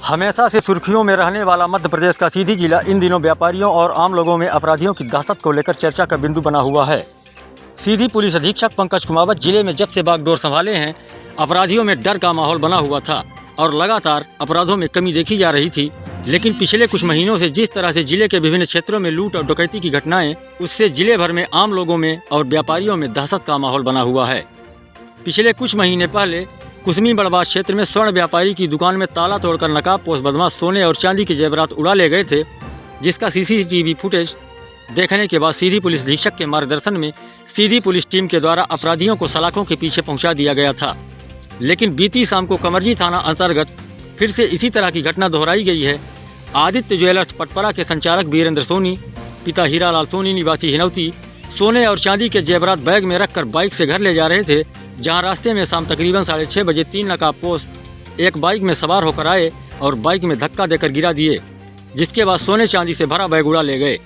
हमेशा से सुर्खियों में रहने वाला मध्य प्रदेश का सीधी जिला इन दिनों व्यापारियों और आम लोगों में अपराधियों की दहशत को लेकर चर्चा का बिंदु बना हुआ है। सीधी पुलिस अधीक्षक पंकज कुमावत जिले में जब से बागडोर संभाले हैं, अपराधियों में डर का माहौल बना हुआ था और लगातार अपराधों में कमी देखी जा रही थी। लेकिन पिछले कुछ महीनों से जिस तरह से जिले के विभिन्न क्षेत्रों में लूट और डकैती की घटनाएं, उससे जिले भर में आम लोगों में और व्यापारियों में दहशत का माहौल बना हुआ है। पिछले कुछ महीने पहले कुसमी बड़बाज क्षेत्र में स्वर्ण व्यापारी की दुकान में ताला तोड़कर नकाबपोश बदमाश सोने और चांदी के जेवरात उड़ा ले गए थे, जिसका सीसीटीवी फुटेज देखने के बाद सीधी पुलिस अधीक्षक के मार्गदर्शन में सीधी पुलिस टीम के द्वारा अपराधियों को सलाखों के पीछे पहुंचा दिया गया था। लेकिन बीती शाम को कमरजी थाना अंतर्गत फिर से इसी तरह की घटना दोहराई गई है। आदित्य ज्वेलर्स पटपरा के संचालक वीरेंद्र सोनी, पिता हीरालाल सोनी निवासी हिनौती, सोने और चांदी के जेवरात बैग में रखकर बाइक से घर ले जा रहे थे, जहां रास्ते में शाम तकरीबन 6:30 बजे 3 नकाबपोश एक बाइक में सवार होकर आए और बाइक में धक्का देकर गिरा दिए, जिसके बाद सोने चांदी से भरा बैग उड़ा ले गए,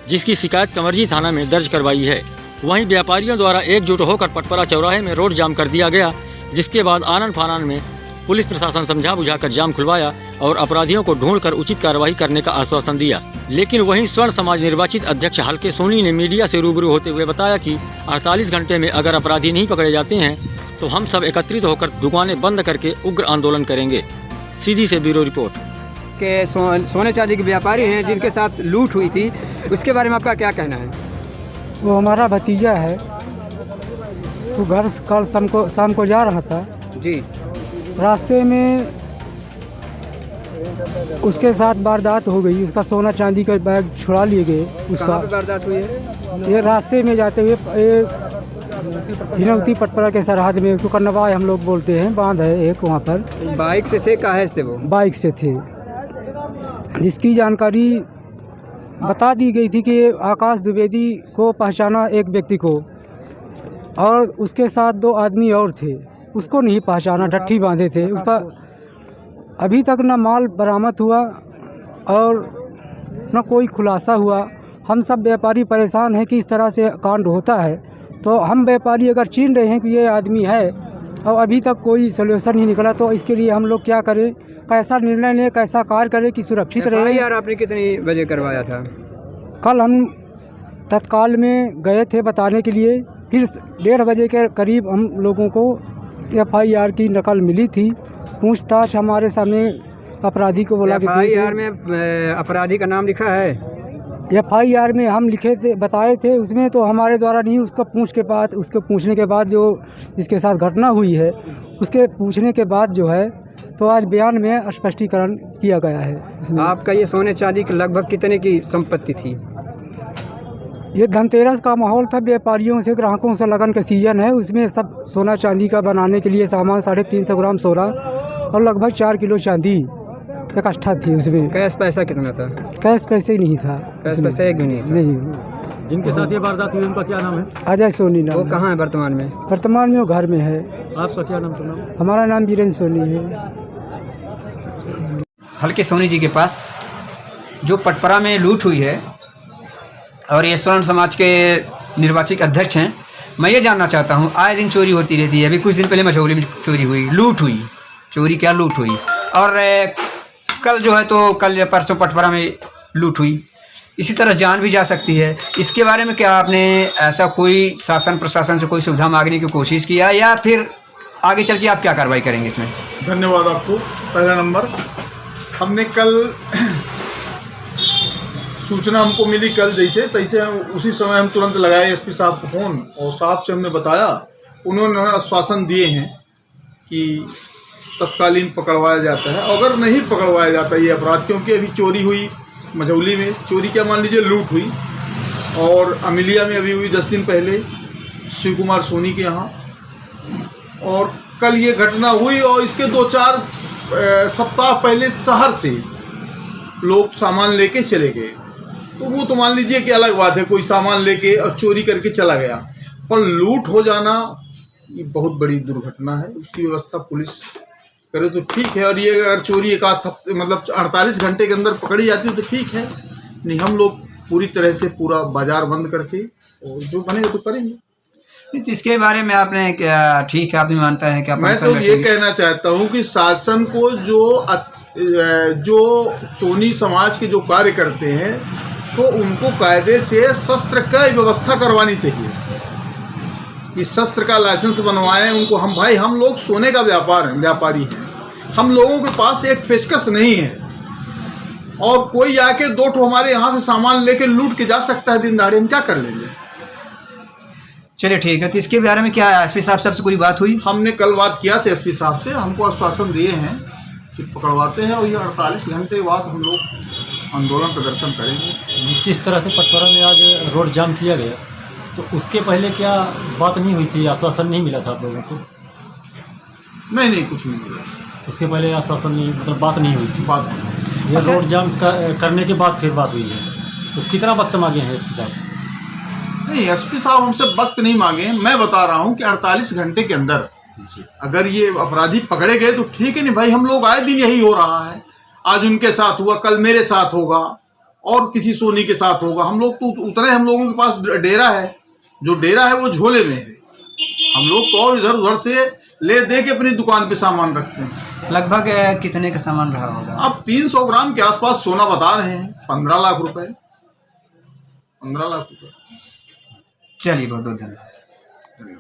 जिसकी शिकायत कमरजी थाना में दर्ज करवाई है। वहीं व्यापारियों द्वारा एकजुट होकर पटपरा चौराहे में रोड जाम कर दिया गया, जिसके बाद आनन फानन में पुलिस प्रशासन समझा बुझाकर जाम खुलवाया और अपराधियों को ढूंढकर उचित कार्रवाई करने का आश्वासन दिया। लेकिन वहीं स्वर्ण समाज निर्वाचित अध्यक्ष हल्के सोनी ने मीडिया से रूबरू होते हुए बताया कि 48 घंटे में अगर अपराधी नहीं पकड़े जाते हैं तो हम सब एकत्रित होकर दुकानें बंद करके उग्र आंदोलन करेंगे। सीधी से ब्यूरो रिपोर्ट। के सोने चांदी के व्यापारी हैं जिनके साथ लूट हुई थी, उसके बारे में आपका क्या कहना है? वो हमारा भतीजा है। वो घर कल शाम को जा रहा था जी। रास्ते में उसके साथ वारदात हो गई। उसका सोना चांदी का बैग छुड़ा लिए गए। उसका कहाँ पे वारदात हुई है? ये रास्ते में जाते हुए हिनौती पटपरा के सरहद में, उसको कन्नवाई हम लोग बोलते हैं, बांध है एक वहाँ पर। बाइक से थे? कहाँ से वो? बाइक से थे, जिसकी जानकारी बता दी गई थी कि आकाश द्विवेदी को पहचाना एक व्यक्ति को, और उसके साथ 2 आदमी और थे, उसको नहीं पहचाना, ढट्ठी बांधे थे। उसका अभी तक न माल बरामद हुआ और न कोई खुलासा हुआ। हम सब व्यापारी परेशान हैं कि इस तरह से कांड होता है, तो हम व्यापारी अगर चीन रहे हैं कि ये आदमी है और अभी तक कोई सलूशन नहीं निकला, तो इसके लिए हम लोग क्या करें, कैसा निर्णय लें, कैसा कार्य करें कि सुरक्षित रहे। यार आपने कितनी बजे करवाया था? कल हम तत्काल में गए थे बताने के लिए, फिर 1:30 बजे के करीब हम लोगों को FIR की नकल मिली थी। पूछताछ हमारे सामने अपराधी को बोला कि FIR में अपराधी का नाम लिखा है? FIR में हम लिखे थे, बताए थे उसमें, तो हमारे द्वारा नहीं, उसको पूछने के बाद जो इसके साथ घटना हुई है उसके पूछने के बाद जो है, तो आज बयान में स्पष्टीकरण किया गया है इसमें। आपका ये सोने चांदी की लगभग कितने की संपत्ति थी? ये धनतेरस का माहौल था, व्यापारियों से ग्राहकों से लगन का सीजन है, उसमें सब सोना चांदी का बनाने के लिए सामान 350 ग्राम सोना और लगभग 4 किलो चांदी इकट्ठा थी। उसमें कैश पैसा कितना था? कैश पैसे ही नहीं था। कैश पैसा एक भी नहीं था? नहीं। जिनके साथ ये वारदात हुई उनका क्या नाम है? अजय सोनी नाम। वो कहाँ है वर्तमान में? वर्तमान में वो घर में है। आपका क्या नाम सुना? हमारा नाम वीरेंद्र सोनी है। हल्के सोनी जी के पास जो पटपरा में लूट हुई है और ये स्वर्ण समाज के निर्वाचित अध्यक्ष हैं, मैं ये जानना चाहता हूँ, आए दिन चोरी होती रहती है। अभी कुछ दिन पहले मझौली में चोरी हुई, लूट हुई, चोरी क्या लूट हुई, और कल जो है तो कल परसों पटपरा में लूट हुई। इसी तरह जान भी जा सकती है। इसके बारे में क्या आपने ऐसा कोई शासन प्रशासन से कोई सुविधा मांगने की कोशिश किया, या फिर आगे चल के आप क्या कार्रवाई करेंगे इसमें? धन्यवाद आपको। पहला नंबर, हमने कल सूचना हमको मिली, कल जैसे तैसे उसी समय हम तुरंत लगाए SP साहब को फ़ोन, और साहब से हमने बताया। उन्होंने आश्वासन दिए हैं कि तत्कालीन पकड़वाया जाता है। अगर नहीं पकड़वाया जाता ये अपराध, क्योंकि अभी चोरी हुई मझौली में, चोरी क्या मान लीजिए लूट हुई, और अमिलिया में अभी हुई 10 दिन पहले शिव कुमार सोनी के यहाँ, और कल ये घटना हुई। और इसके 2-4 सप्ताह पहले शहर से लोग सामान लेके चले गए, तो वो तो मान लीजिए कि अलग बात है, कोई सामान लेके और चोरी करके चला गया। पर लूट हो जाना ये बहुत बड़ी दुर्घटना है। उसकी व्यवस्था पुलिस करे तो ठीक है, और ये अगर चोरी एक आध हफ्ते मतलब 48 घंटे के अंदर पकड़ी जाती है तो ठीक है। नहीं, हम लोग पूरी तरह से पूरा बाजार बंद करके और जो बनेगा तो करेंगे। नहीं, तो इसके बारे में आपने क्या, ठीक है, आप भी मानता है कि आप मैं तो ये कहना चाहता हूँ कि शासन को जो सोनी समाज के जो कार्य करते हैं तो उनको कायदे से शस्त्र का व्यवस्था करवानी चाहिए कि शस्त्र का लाइसेंस बनवाएं उनको। हम लोग सोने का व्यापारी हैं, हम लोगों के पास एक पेशकश नहीं है और कोई आके 2 ठो हमारे यहाँ से सामान लेके लूट के जा सकता है दिन दहाड़े, हम क्या कर लेंगे। चलिए ठीक है, तो इसके बारे में क्या एसपी साहब से कोई बात हुई? हमने कल बात किया था एसपी साहब से, हमको आश्वासन दिए हैं कि पकड़वाते हैं और ये 48 घंटे बाद हम लोग आंदोलन प्रदर्शन करेंगे। जिस तरह से पटवारा में आज रोड जाम किया गया तो उसके पहले क्या बात नहीं हुई थी, आश्वासन नहीं मिला था आप लोगों को? नहीं कुछ नहीं मिला, उसके पहले आश्वासन नहीं, मतलब बात नहीं हुई थी। बात ये अच्छा। रोड जाम करने के बाद फिर बात हुई है, तो कितना वक्त मांगे हैं एसपी साहब? नहीं, एसपी साहब हमसे वक्त नहीं मांगे। मैं बता रहा हूँ कि 48 घंटे के अंदर अगर ये अपराधी पकड़े गए तो ठीक है। नहीं भाई, हम लोग आए दिन यही हो रहा है, आज उनके साथ हुआ, कल मेरे साथ होगा और किसी सोनी के साथ होगा। हम लोग तो उतने, हम लोगों के पास डेरा है, जो डेरा है वो झोले में है। हम लोग तो और इधर उधर से ले दे के अपनी दुकान पे सामान रखते हैं। लगभग कितने का सामान रहा होगा? अब 300 ग्राम के आसपास सोना बता रहे हैं, 15 लाख रुपए। 15 लाख रुपए। चलिए, बहुत बहुत धन्यवाद।